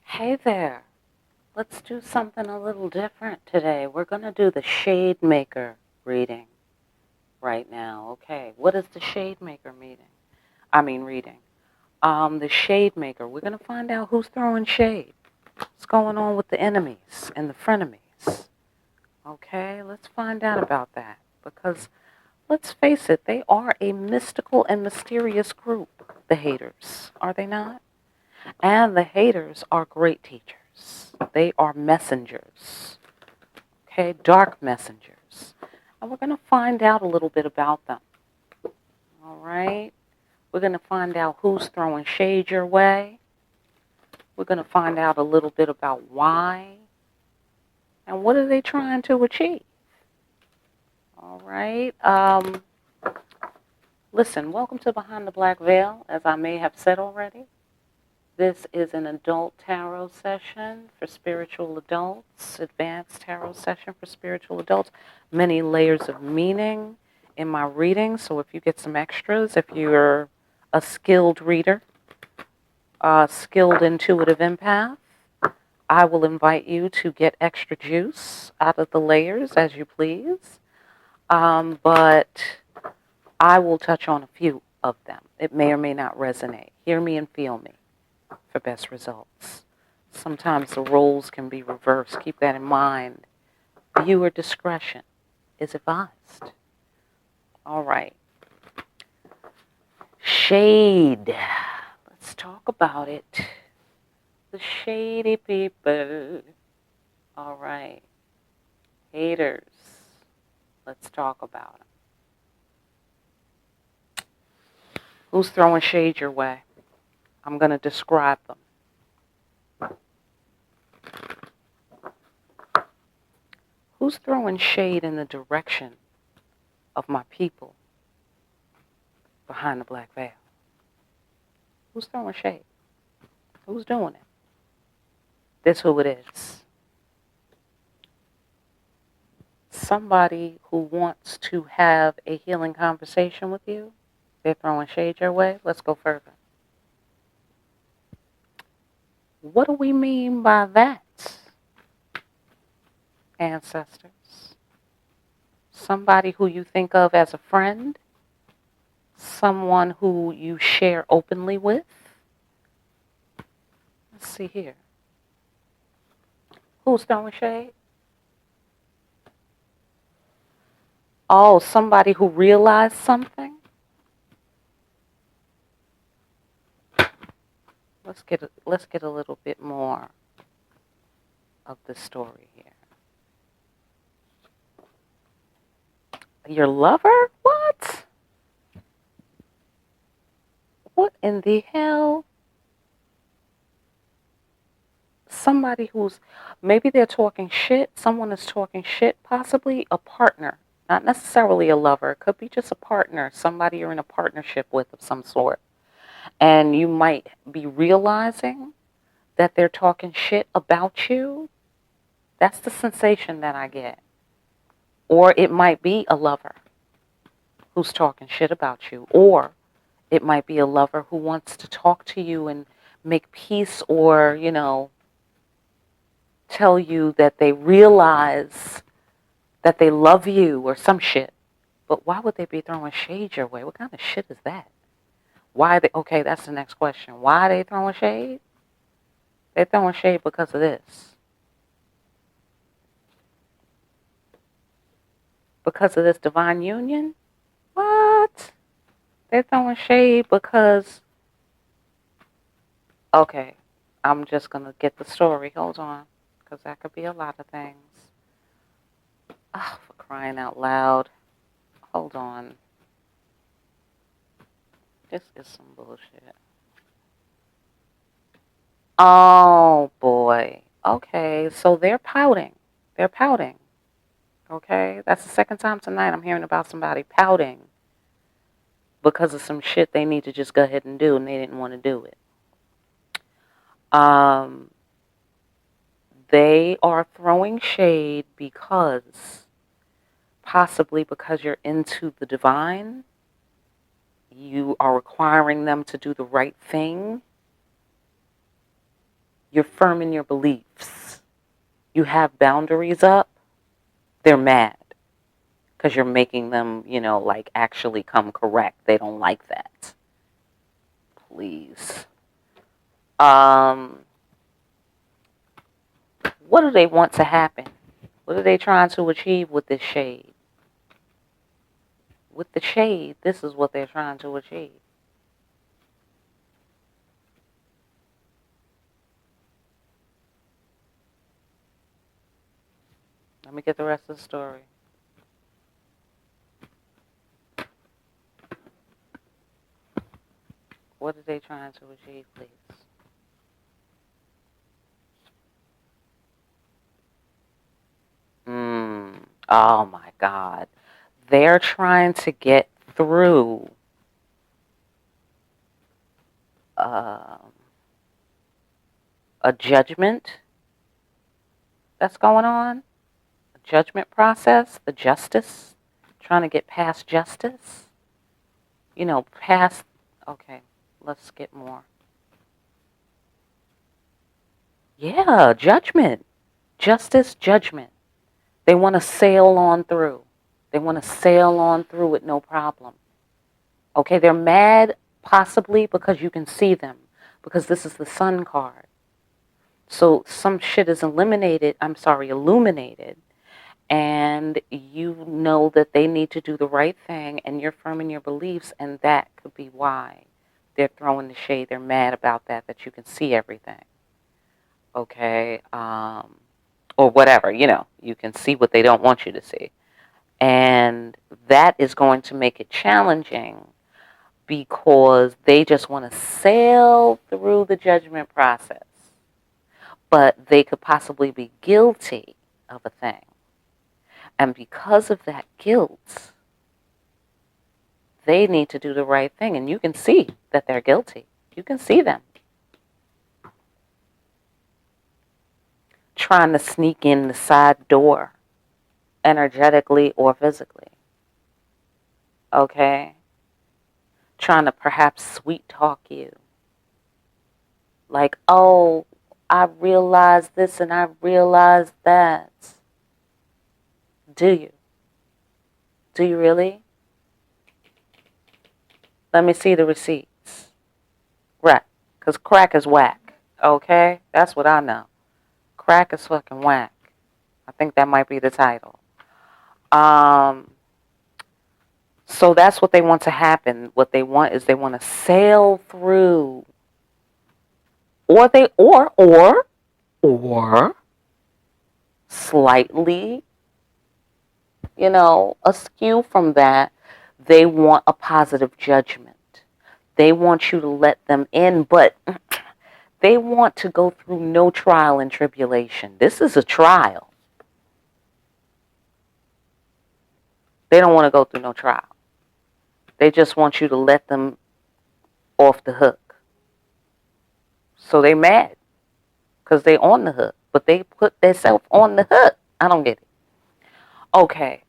Hey there. Let's do something a little different today. We're going to do the Shade Maker reading right now. Okay, what is the Shade Maker reading? The Shade Maker. We're going to find out who's throwing shade. What's going on with the enemies and the frenemies. Okay, let's find out about that. Because, let's face it, they are a mystical and mysterious group, the haters. Are they not? And the haters are great teachers. They are messengers. Okay, dark messengers. And we're going to find out a little bit about them. All right? We're going to find out who's throwing shade your way. We're going to find out a little bit about why. And what are they trying to achieve? All right? Listen, welcome to Behind the Black Veil, as I may have said already. This is an adult tarot session for spiritual adults, advanced tarot session for spiritual adults. Many layers of meaning in my reading, so if you get some extras, if you're a skilled reader, skilled intuitive empath, I will invite you to get extra juice out of the layers as you please. But I will touch on a few of them. It may or may not resonate. Hear me and feel me for best results. Sometimes the roles can be reversed. Keep that in mind. Viewer discretion is advised. All right. Shade. Let's talk about it. The shady people. All right. Haters. Let's talk about them. Who's throwing shade your way? I'm going to describe them. Who's throwing shade in the direction of my people behind the black veil? Who's throwing shade? Who's doing it? That's who it is. Somebody who wants to have a healing conversation with you. They're throwing shade your way. Let's go further. What do we mean by that, ancestors? Somebody who you think of as a friend? Someone who you share openly with? Let's see here. Who's throwing shade? Oh, somebody who realized something? Let's get a little bit more of the story here. Your lover? What? What in the hell? Somebody who's, maybe they're talking shit. Someone is talking shit, possibly a partner. Not necessarily a lover. It could be just a partner. Somebody you're in a partnership with of some sort. And you might be realizing that they're talking shit about you. That's the sensation that I get. Or it might be a lover who's talking shit about you. Or it might be a lover who wants to talk to you and make peace, or, tell you that they realize that they love you or some shit. But why would they be throwing shade your way? What kind of shit is that? Why are they, okay, that's the next question. Why are they throwing shade? They're throwing shade because of this. Because of this divine union? What? They're throwing shade because, okay, I'm just going to get the story. Hold on. Because that could be a lot of things. Oh, for crying out loud. Hold on. This is some bullshit. Oh, boy. Okay, so they're pouting. They're pouting. Okay? That's the second time tonight I'm hearing about somebody pouting because of some shit they need to just go ahead and do, and they didn't want to do it. They are throwing shade because possibly because you're into the divine. You are requiring them to do the right thing. You're firm in your beliefs. You have boundaries up. They're mad because you're making them, like actually come correct. They don't like that. Please. What do they want to happen? What are they trying to achieve with this shade? With the shade, this is what they're trying to achieve. Let me get the rest of the story. What are they trying to achieve, please? Oh my God. They're trying to get through a judgment that's going on, a judgment process, the justice, trying to get past justice, past, okay, let's get more. Yeah, judgment, justice, judgment. They want to sail on through. They want to sail on through with no problem. Okay, they're mad possibly because you can see them, because this is the Sun card. So some shit is illuminated, and you know that they need to do the right thing, and you're firm in your beliefs, and that could be why they're throwing the shade. They're mad about that you can see everything. Okay, or whatever, you can see what they don't want you to see. And that is going to make it challenging because they just want to sail through the judgment process. But they could possibly be guilty of a thing. And because of that guilt, they need to do the right thing. And you can see that they're guilty. You can see them trying to sneak in the side door, energetically or physically. Okay? Trying to perhaps sweet talk you. Like, oh, I realized this and I realized that. Do you? Do you really? Let me see the receipts. Right. Because crack is whack. Okay? That's what I know. Crack is fucking whack. I think that might be the title. So that's what they want to happen. What they want is they want to sail through. Or slightly, askew from that, they want a positive judgment. They want you to let them in, but they want to go through no trial and tribulation. This is a trial. They don't want to go through no trial. They just want you to let them off the hook. So they mad because they on the hook, but they put themselves on the hook. I don't get it. Okay.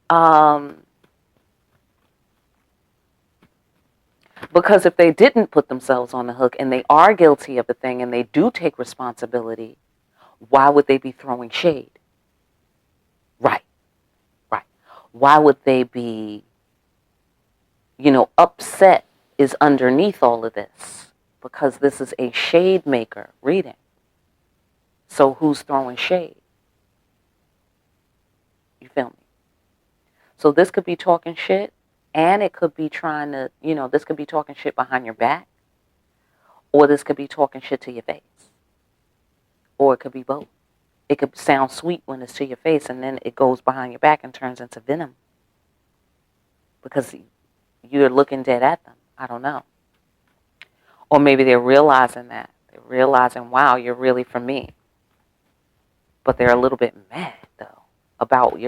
Because if they didn't put themselves on the hook and they are guilty of the thing and they do take responsibility, why would they be throwing shade? Right. Why would they be, upset is underneath all of this? Because this is a shade maker reading. So who's throwing shade? You feel me? So this could be talking shit, and it could be trying to, this could be talking shit behind your back, or this could be talking shit to your face, or it could be both. It could sound sweet when it's to your face, and then it goes behind your back and turns into venom because you're looking dead at them. I don't know. Or maybe they're realizing that. They're realizing, wow, you're really for me. But they're a little bit mad, though, about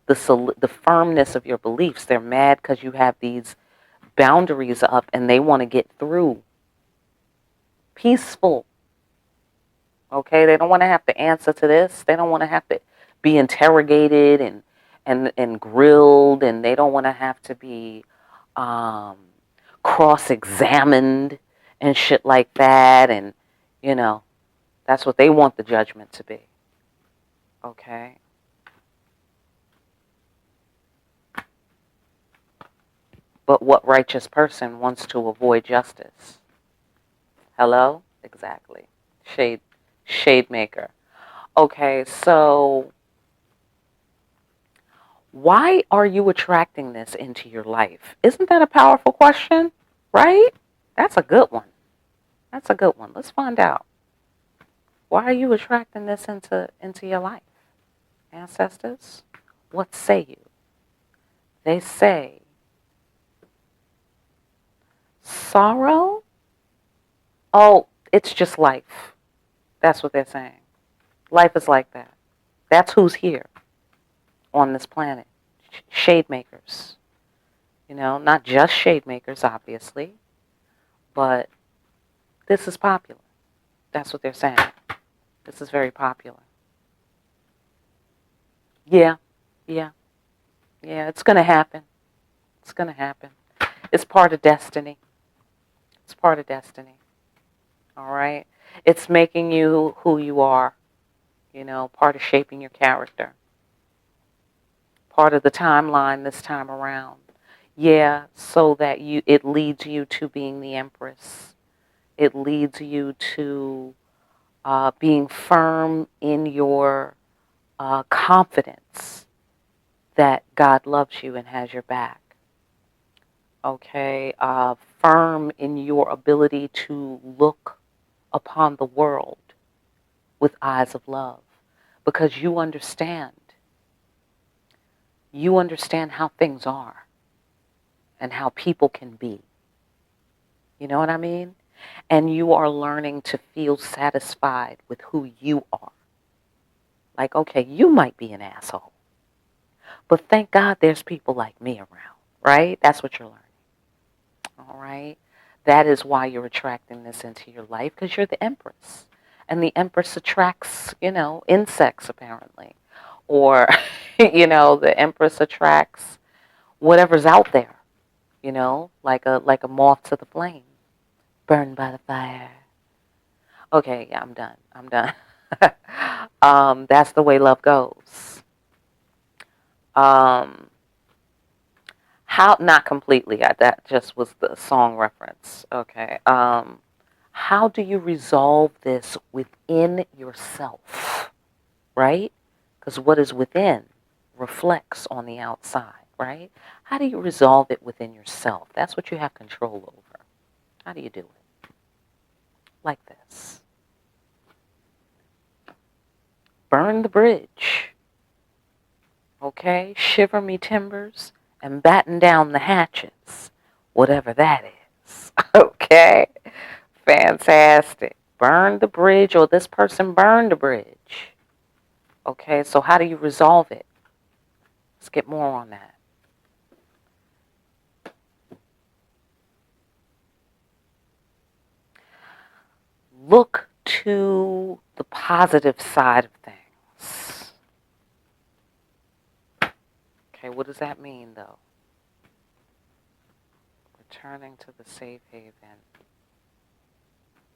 the firmness of your beliefs. They're mad because you have these boundaries up and they want to get through. Peaceful. Okay? They don't want to have to answer to this. They don't want to have to be interrogated and grilled, and they don't want to have to be cross-examined and shit like that. And, you know, that's what they want the judgment to be. Okay? But what righteous person wants to avoid justice? Hello? Exactly. Shade maker. Okay, so why are you attracting this into your life? Isn't that a powerful question? Right? That's a good one. That's a good one. Let's find out. Why are you attracting this into your life? Ancestors, what say you? They say sorrow? Oh, it's just life. That's what they're saying. Life is like that. That's who's here on this planet. Shade makers. You know, not just shade makers, obviously, but this is popular. That's what they're saying. This is very popular. Yeah, yeah, yeah, it's going to happen. It's going to happen. It's part of destiny. It's part of destiny. All right? It's making you who you are, you know, part of shaping your character, part of the timeline this time around. Yeah, so that it leads you to being the Empress. It leads you to being firm in your confidence that God loves you and has your back. Okay, firm in your ability to look upon the world with eyes of love, because you understand how things are and how people can be. You know what I mean? And you are learning to feel satisfied with who you are. Like, okay, you might be an asshole, but thank God there's people like me around, right? That's what you're learning. All right? That is why you're attracting this into your life, because you're the Empress. And the Empress attracts, you know, insects apparently. Or, you know, the Empress attracts whatever's out there, you know, like a moth to the flame, burned by the fire. Okay, yeah, I'm done. I'm done. That's the way love goes. How, not completely, that just was the song reference. Okay. How do you resolve this within yourself, right? Because what is within reflects on the outside, right? How do you resolve it within yourself? That's what you have control over. How do you do it? Like this. Burn the bridge. Okay? Shiver me timbers and batten down the hatches. Whatever that is. Okay? Fantastic. Burn the bridge, or this person burned the bridge. Okay, so how do you resolve it? Let's get more on that. Look to the positive side of things. Okay, what does that mean, though? Returning to the safe haven.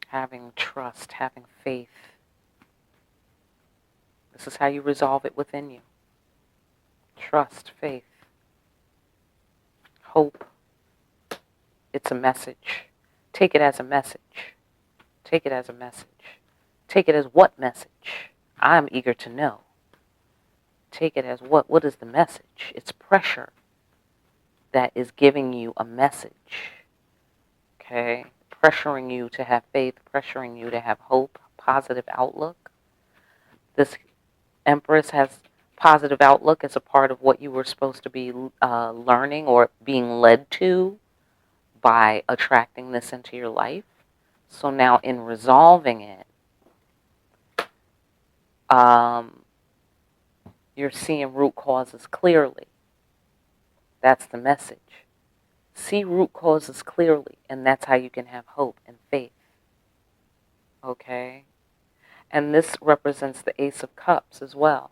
Having trust, having faith. This is how you resolve it within you. Trust, faith, hope. It's a message. Take it as a message. Take it as a message. Take it as what message? I'm eager to know. Take it as what? What is the message? It's pressure that is giving you a message. Okay? Pressuring you to have faith, pressuring you to have hope, positive outlook. This Empress has positive outlook as a part of what you were supposed to be learning or being led to by attracting this into your life. So now in resolving it, you're seeing root causes clearly. That's the message. See root causes clearly, and that's how you can have hope and faith. Okay? And this represents the Ace of Cups as well.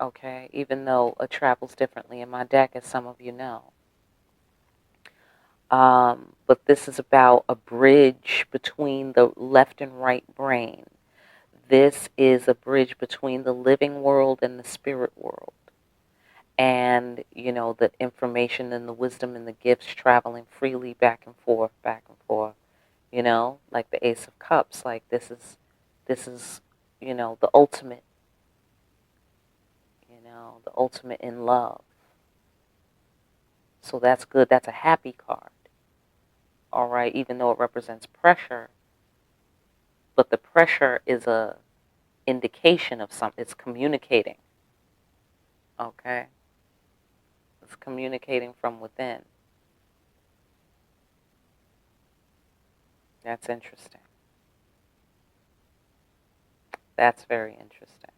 Okay, even though it travels differently in my deck, as some of you know. But this is about a bridge between the left and right brain. This is a bridge between the living world and the spirit world. And, you know, the information and the wisdom and the gifts traveling freely back and forth, you know, like the Ace of Cups. Like this is, you know, the ultimate, you know, the ultimate in love. So that's good. That's a happy card. All right, even though it represents pressure, but the pressure is a indication of something. It's communicating. Okay, it's communicating from within. That's interesting. That's very interesting.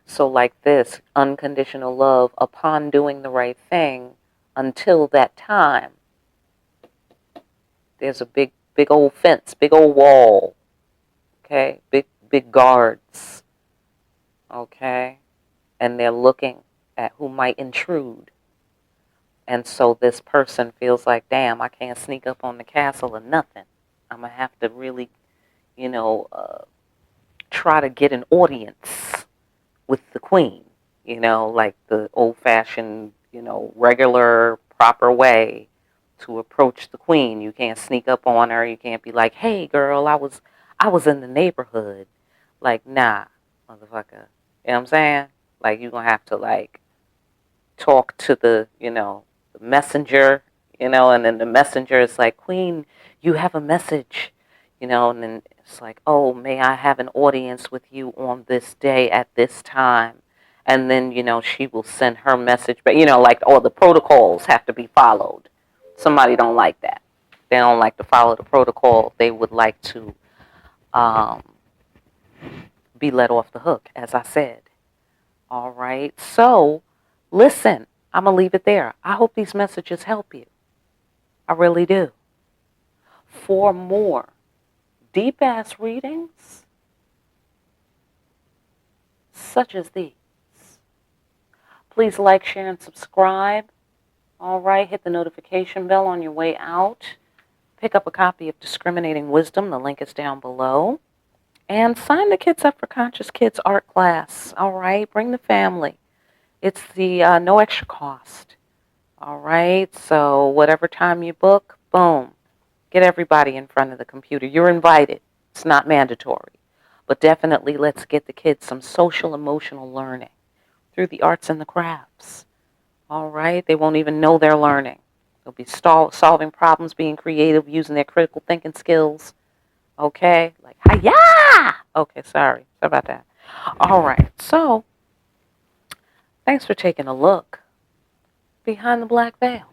So like this, unconditional love upon doing the right thing until that time. There's a big old fence, big old wall. Okay, big guards. Okay, and they're looking at who might intrude. And so this person feels like, damn, I can't sneak up on the castle or nothing. I'm going to have to really, you know, try to get an audience with the queen, you know, like the old-fashioned, you know, regular, proper way to approach the queen. You can't sneak up on her. You can't be like, hey, girl, I was in the neighborhood. Like, nah, motherfucker. You know what I'm saying? Like, you're going to have to, like, talk to the, you know, the messenger, you know, and then the messenger is like, Queen, you have a message, you know, and then it's like, oh, may I have an audience with you on this day at this time? And then, you know, she will send her message, but, you know, like all the protocols have to be followed. Somebody don't like that. They don't like to follow the protocol. They would like to um, be let off the hook, as I said. All right. So, listen, I'm going to leave it there. I hope these messages help you. I really do. For more deep-ass readings, such as these, please like, share, and subscribe. All right. Hit the notification bell on your way out. Pick up a copy of Discriminating Wisdom. The link is down below. And sign the kids up for Conscious Kids art class. All right. Bring the family. It's the no extra cost. All right, so whatever time you book, boom, get everybody in front of the computer. You're invited. It's not mandatory. But definitely let's get the kids some social emotional learning through the arts and the crafts. All right, they won't even know they're learning. They'll be solving problems, being creative, using their critical thinking skills. Okay, like, hi-ya! Okay, sorry about that. All right, so thanks for taking a look behind the black veil.